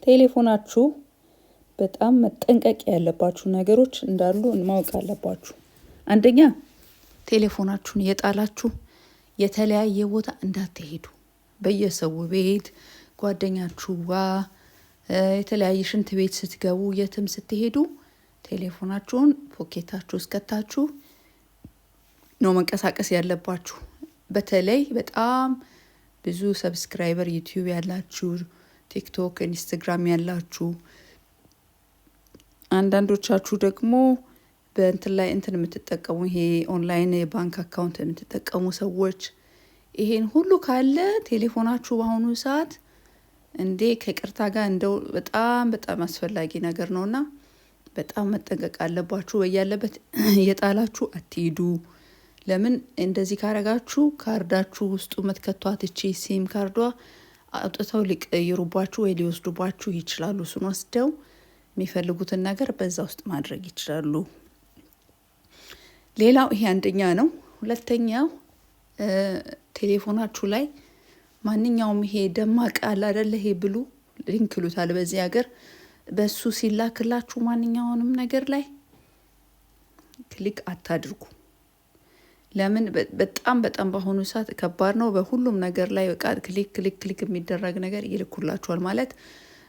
ቴሌፎናችሁ በጣም መጠንቀቅ ያለባችሁ ነገሮች እንዳሉ ማወቅ አለባችሁ። አንደኛ ቴሌፎናችሁን የጣላችሁ የተለያየ ቦታ እንዳትሄዱ። በየሰው ቤት ጓደኛችሁ ጋር የተለያየ ሽንት ቤት ስትገቡ የትም ስትሄዱ ቴሌፎናችሁን ፖኬታችሁ እስከታችሁ ነው መንቀሳቀስ ያለባችሁ። በተለይ በጣም ብዙ ሰብስክራይበር ዩቲዩብ ያላችሁ፣ ቲክቶክ፣ ኢንስታግራም ያላችሁ፣ አንዳንዶቻችሁ ደግሞ በእንትን ላይ የምትጠቀሙ ይሄ ኦንላይን የባንክ አካውንት የምትጠቀሙ ሰዎች ይሄን ሁሉ ካለ ቴሌፎናችሁ በአሁኑ ሰዓት ከቅርታ ጋር እንደው በጣም አስፈላጊ ነገር ነውና በጣም መጠንቀቅ አለባችሁ። በያለበት የጣላችሁ አትሂዱ። ለምን እንደዚህ ካረጋችሁ ካርዳችሁ ውስጡ መትከቷት እቺ ሲም ካርዷ አውጥተው ሊቀይሩባችሁ ወይ ሊወስዱባችሁ ይችላሉ። እሱን ወስደው የሚፈልጉትን ነገር በዛ ውስጥ ማድረግ ይችላሉ። ሌላው ይሄ አንደኛ ነው። ሁለተኛው ቴሌፎናችሁ ላይ ማንኛውም ይሄ ደማቅ አለ አይደለ፣ ይሄ ብሉ ሊንክ ይሉታል በዚህ ሀገር፣ በሱ ሲላክላችሁ ማንኛውንም ነገር ላይ ክሊክ አታድርጉ። ለምን በጣም በአሁኑ ሰዓት ከባድ ነው። በሁሉም ነገር ላይ በቃ ክሊክ የሚደረግ ነገር ይልኩላችኋል። ማለት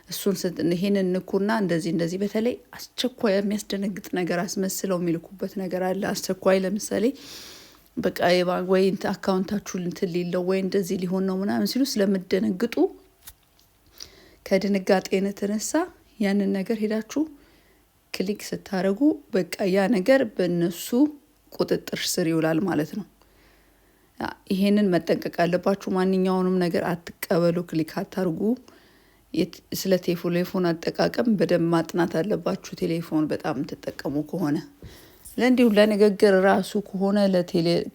እሱን ይሄንን ንኩና እንደዚህ በተለይ አስቸኳይ የሚያስደነግጥ ነገር አስመስለው የሚልኩበት ነገር አለ። አስቸኳይ ለምሳሌ በቃ ወይ አካውንታችሁ ሊለው ወይ እንደዚህ ሊሆን ነው ምናምን ሲሉ ስለምደነግጡ ከድንጋጤ የተነሳ ያንን ነገር ሄዳችሁ ክሊክ ስታረጉ በቃ ያ ነገር በእነሱ ቁጥጥር ስር ይውላል ማለት ነው። ይሄንን መጠንቀቅ አለባችሁ። ማንኛውንም ነገር አትቀበሉ፣ ክሊክ አታርጉ። ስለ ቴሌፎን አጠቃቀም በደንብ ማጥናት አለባችሁ። ቴሌፎን በጣም ተጠቀሙ ከሆነ ለእንዲሁ ለንግግር ራሱ ከሆነ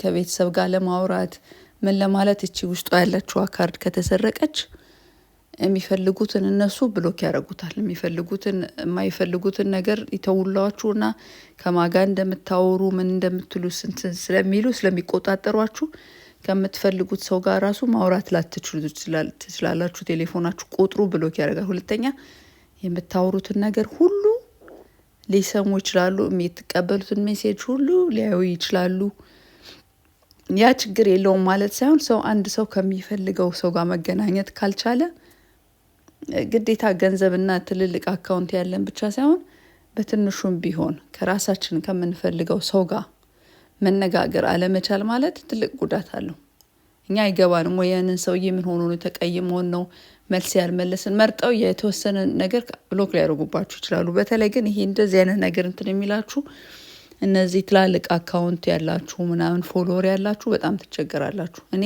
ከቤተሰብ ጋር ለማውራት ምን ለማለት እቺ ውስጧ ያለችው ካርድ ከተሰረቀች የሚፈልጉትን እነሱ ብሎክ ያደርጉታል። የማይፈልጉትን ነገር ይተውላችሁና ከማጋ እንደምታወሩ ምን እንደምትሉ ስለሚቆጣጠሯችሁ ከምትፈልጉት ሰው ጋር ራሱ ማውራት ላትችሉ ትችላላችሁ። ቴሌፎናችሁ ቁጥሩ ብሎክ ያደርጋል። ሁለተኛ የምታወሩትን ነገር ሁሉ ሊሰሙ ይችላሉ። የምትቀበሉትን ሜሴጅ ሁሉ ሊያዩ ይችላሉ። ያ ችግር የለውም ማለት ሳይሆን አንድ ሰው ከሚፈልገው ሰው ጋር መገናኘት ካልቻለ ግዴታ ገንዘብና ትልልቅ አካውንት ያለን ብቻ ሳይሆን በትንሹም ቢሆን ከራሳችን ከምንፈልገው ሰው ጋር መነጋገር አለመቻል ማለት ትልቅ ጉዳት አለው። እኛ አይገባንም ወይ ያንን ሰውዬ ምን ሆኖ ነው ተቀይሞን ነው መልስ ያልመለስን መርጠው የተወሰነ ነገር ብሎክ ሊያደርጉባችሁ ይችላሉ። በተለይ ግን ይሄ እንደዚህ አይነት ነገር የሚላችሁ እነዚህ ትላልቅ አካውንት ያላችሁ ምናምን ፎሎወር ያላችሁ በጣም ትቸገራላችሁ። እኔ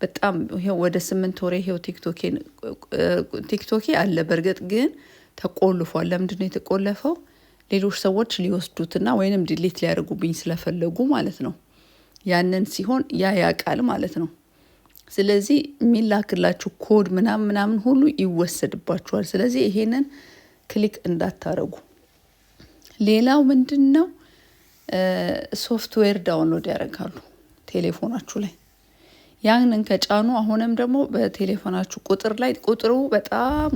በጣም ይሄው ወደ 8 ወር ይሄው ቲክቶኬ አለ። በርግጥ ግን ተቆልፏል። ለምንድን ነው የተቆለፈው? ሌሎች ሰዎች ሊወስዱትና ወይንም ዲሊት ሊያደርጉብኝ ስለፈለጉ ማለት ነው። ያንን ሲሆን ያቃል ማለት ነው። ስለዚህ የሚላክላችሁ ኮድ ምናምን ሁሉ ይወሰድባችኋል። ስለዚህ ይሄንን ክሊክ እንዳታረጉ። ሌላው ምንድነው ሶፍትዌር ዳውንሎድ ያደርጋሉ ቴሌፎናችሁ ላይ። ያንን ከጫኑ አሁንም ደግሞ በቴሌፎናችሁ ቁጥሩ በጣም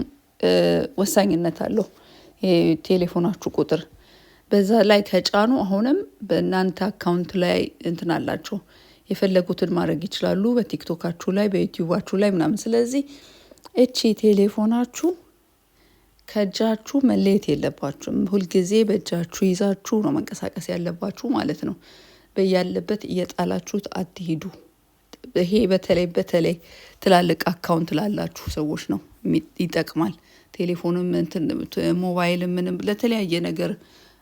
ወሳኝነት አለው። የቴሌፎናችሁ ቁጥር በዛ ላይ ከጫኑ አሁንም በእናንተ አካውንት ላይ አላቸው የፈለጉትን ማድረግ ይችላሉ። በቲክቶካችሁ ላይ በዩቲዩባችሁ ላይ ምናምን። ስለዚህ እቺ ቴሌፎናችሁ ከእጃችሁ መለየት የለባችሁም። ሁልጊዜ በእጃችሁ ይዛችሁ ነው መንቀሳቀስ ያለባችሁ ማለት ነው። በያለበት እየጣላችሁት አትሂዱ። ይሄ በተለይ ትላልቅ አካውንት ላላችሁ ሰዎች ነው ይጠቅማል። ቴሌፎንም ሞባይል ምንም ለተለያየ ነገር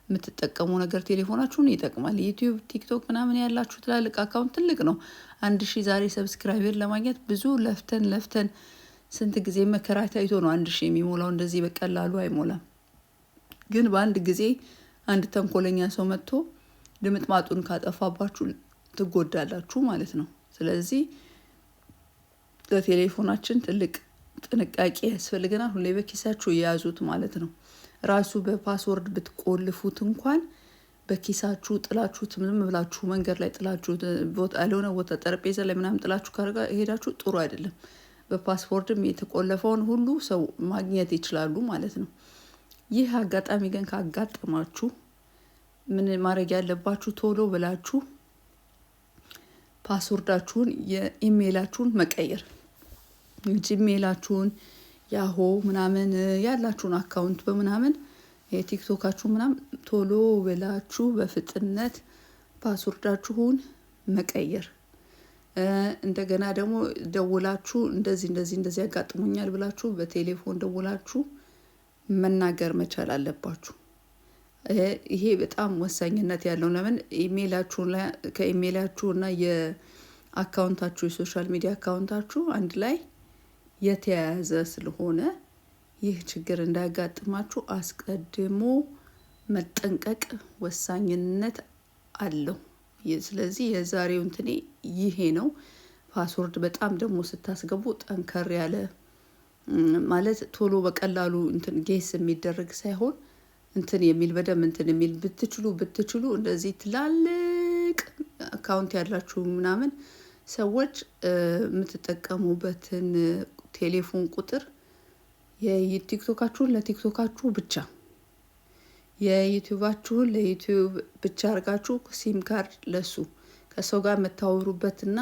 የምትጠቀሙ ነገር ቴሌፎናችሁን ይጠቅማል። ዩቲዩብ፣ ቲክቶክ ምናምን ያላችሁ ትላልቅ አካውንት ትልቅ ነው። 1000 ዛሬ ሰብስክራይበር ለማግኘት ብዙ ለፍተን ስንት ጊዜ መከራ ታይቶ ነው 1000 የሚሞላው። እንደዚህ በቀላሉ አይሞላም። ግን በአንድ ጊዜ አንድ ተንኮለኛ ሰው መጥቶ ድምጥማጡን ካጠፋባችሁ ትጎዳላችሁ ማለት ነው። ስለዚህ ለቴሌፎናችን ትልቅ ጥንቃቄ ያስፈልገናል። ሁሌ በኪሳችሁ የያዙት ማለት ነው። ራሱ በፓስወርድ ብትቆልፉት እንኳን በኪሳችሁ ጥላችሁት ምንም ብላችሁ መንገድ ላይ ጥላችሁት ቦታ ያልሆነ ቦታ ጠረጴዛ ላይ ምናምን ጥላችሁ ካረጋ ሄዳችሁ ጥሩ አይደለም። በፓስፖርትም የተቆለፈውን ሁሉ ሰው ማግኘት ይችላሉ ማለት ነው። ይህ አጋጣሚ ግን ካጋጠማችሁ ምን ማድረግ ያለባችሁ ቶሎ ብላችሁ ፓስወርዳችሁን የኢሜይላችሁን መቀየር። ጂሜይላችሁን ያሆ ምናምን ያላችሁን አካውንት በምናምን የቲክቶካችሁ ምናምን ቶሎ ብላችሁ በፍጥነት ፓስወርዳችሁን መቀየር። እንደገና ደግሞ ደውላችሁ እንደዚህ ያጋጥሙኛል ብላችሁ በቴሌፎን ደውላችሁ መናገር መቻል አለባችሁ። ይሄ በጣም ወሳኝነት ያለው ለምን ኢሜይላችሁን ላይ ከኢሜይላችሁና የአካውንታችሁ የሶሻል ሚዲያ አካውንታችሁ አንድ ላይ የተያያዘ ስለሆነ ይህ ችግር እንዳያጋጥማችሁ አስቀድሞ መጠንቀቅ ወሳኝነት አለው። ስለዚህ የዛሬው እንትኔ ይሄ ነው። ፓስወርድ በጣም ደግሞ ስታስገቡ ጠንከር ያለ ማለት ቶሎ በቀላሉ እንትን ጌስ የሚደረግ ሳይሆን እንትን የሚል በደም እንትን የሚል ብትችሉ እንደዚህ ትላልቅ አካውንት ያላችሁ ምናምን ሰዎች የምትጠቀሙበትን ቴሌፎን ቁጥር የቲክቶካችሁን ለቲክቶካችሁ ብቻ የዩቲዩባችሁን ለዩቲዩብ ብቻ አድርጋችሁ ሲም ካርድ ለሱ ከሰው ጋር የምታወሩበትና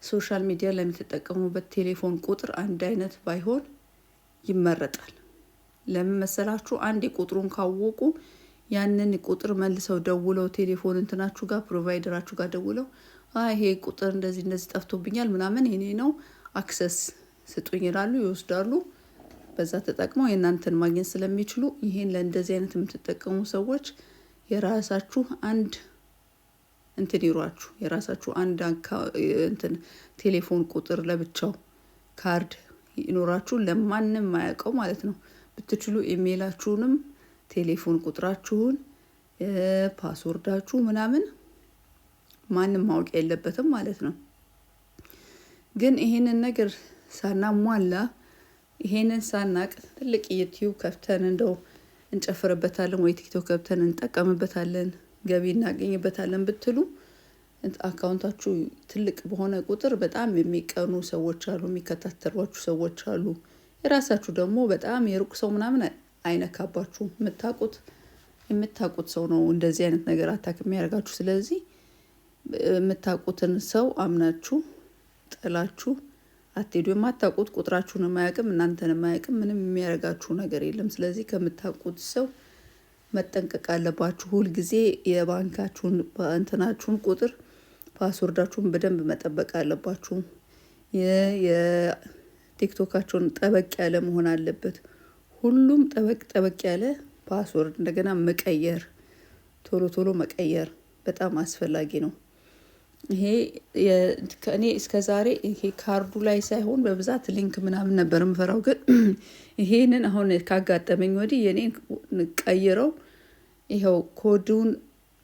ሶሻል ሚዲያ ላይ የምትጠቀሙበት ቴሌፎን ቁጥር አንድ አይነት ባይሆን ይመረጣል። ለምን መሰላችሁ? አንድ ቁጥሩን ካወቁ ያንን ቁጥር መልሰው ደውለው ቴሌፎን እንትናችሁ ጋር ፕሮቫይደራችሁ ጋር ደውለው ይሄ ቁጥር እንደዚህ ጠፍቶብኛል ምናምን የኔ ነው አክሰስ ስጡኝ ይላሉ፣ ይወስዳሉ። በዛ ተጠቅመው የእናንተን ማግኘት ስለሚችሉ ይሄን ለእንደዚህ አይነት የምትጠቀሙ ሰዎች የራሳችሁ አንድ እንትን ይሯችሁ የራሳችሁ አንድ እንትን ቴሌፎን ቁጥር ለብቻው ካርድ ይኖራችሁ ለማንም ማያውቀው ማለት ነው። ብትችሉ ኢሜይላችሁንም ቴሌፎን ቁጥራችሁን ፓስወርዳችሁ ምናምን ማንም ማወቅ የለበትም ማለት ነው። ግን ይሄንን ነገር ሳናሟላ ይሄንን ሳናቅ ትልቅ ዩቲዩብ ከፍተን እንደው እንጨፍርበታለን ወይ ቲክቶክ ከፍተን እንጠቀምበታለን ገቢ እናገኝበታለን ብትሉ አካውንታችሁ ትልቅ በሆነ ቁጥር በጣም የሚቀኑ ሰዎች አሉ፣ የሚከታተሏችሁ ሰዎች አሉ። የራሳችሁ ደግሞ በጣም የሩቅ ሰው ምናምን አይነካባችሁ። የምታውቁት ሰው ነው እንደዚህ አይነት ነገር አታክ የሚያደርጋችሁ። ስለዚህ የምታውቁትን ሰው አምናችሁ ጥላችሁ አትሄዱ። የማታውቁት ቁጥራችሁን የማያውቅም እናንተን የማያውቅም ምንም የሚያደርጋችሁ ነገር የለም። ስለዚህ ከምታውቁት ሰው መጠንቀቅ አለባችሁ። ሁልጊዜ የባንካችሁን እንትናችሁን ቁጥር ፓስወርዳችሁን በደንብ መጠበቅ አለባችሁ። የቲክቶካችሁን ጠበቅ ያለ መሆን አለበት። ሁሉም ጠበቅ ያለ ፓስወርድ እንደገና መቀየር ቶሎ መቀየር በጣም አስፈላጊ ነው። ይሄ ከኔ እስከዛሬ ይሄ ካርዱ ላይ ሳይሆን በብዛት ሊንክ ምናምን ነበር ምፈራው። ግን ይሄንን አሁን ካጋጠመኝ ወዲህ የኔን ቀይረው ይሄው ኮዱን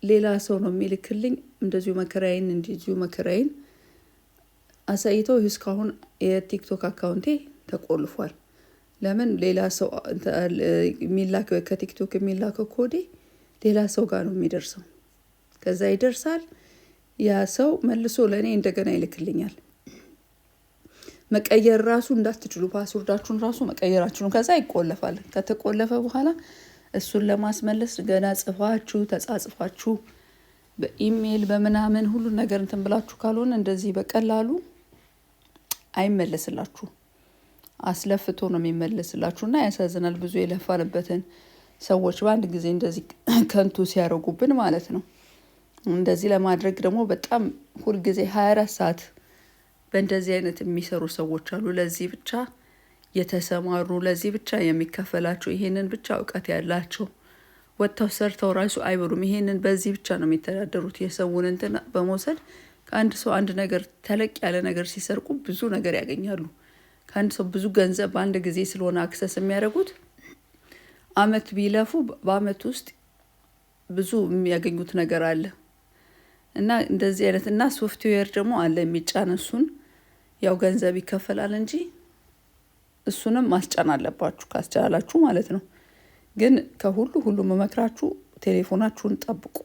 ሌላ ሰው ነው የሚልክልኝ። እንደዚሁ መከራዬን አሳይተው እስካሁን የቲክቶክ አካውንቴ ተቆልፏል። ለምን ሌላ ሰው የሚላከው ከቲክቶክ የሚላከው ኮዴ ሌላ ሰው ጋር ነው የሚደርሰው። ከዛ ይደርሳል ያ ሰው መልሶ ለኔ እንደገና ይልክልኛል። መቀየር ራሱ እንዳትችሉ ፓስወርዳችሁን ራሱ መቀየራችሁን ከዛ ይቆለፋል። ከተቆለፈ በኋላ እሱን ለማስመለስ ገና ተጻጽፋችሁ በኢሜይል በምናምን ሁሉ ነገር እንትን ብላችሁ ካልሆነ እንደዚህ በቀላሉ አይመለስላችሁ። አስለፍቶ ነው የሚመለስላችሁና ያሳዝናል። ብዙ የለፋንበትን ሰዎች በአንድ ጊዜ እንደዚህ ከንቱ ሲያደርጉብን ማለት ነው። እንደዚህ ለማድረግ ደግሞ በጣም ሁልጊዜ 24 ሰዓት በእንደዚህ አይነት የሚሰሩ ሰዎች አሉ። ለዚህ ብቻ የተሰማሩ ለዚህ ብቻ የሚከፈላቸው ይሄንን ብቻ እውቀት ያላቸው ወጥተው ሰርተው ራሱ አይበሉም። ይሄንን በዚህ ብቻ ነው የሚተዳደሩት። የሰውን እንትን በመውሰድ ከአንድ ሰው አንድ ነገር ተለቅ ያለ ነገር ሲሰርቁ ብዙ ነገር ያገኛሉ። ከአንድ ሰው ብዙ ገንዘብ በአንድ ጊዜ ስለሆነ አክሰስ የሚያደርጉት አመት ቢለፉ በአመት ውስጥ ብዙ የሚያገኙት ነገር አለ እና እንደዚህ አይነት እና ሶፍትዌር ደግሞ አለ የሚጫን እሱን ያው ገንዘብ ይከፈላል እንጂ እሱንም ማስጫን አለባችሁ ካስቻላችሁ ማለት ነው። ግን ከሁሉ መመክራችሁ ቴሌፎናችሁን ጠብቁ።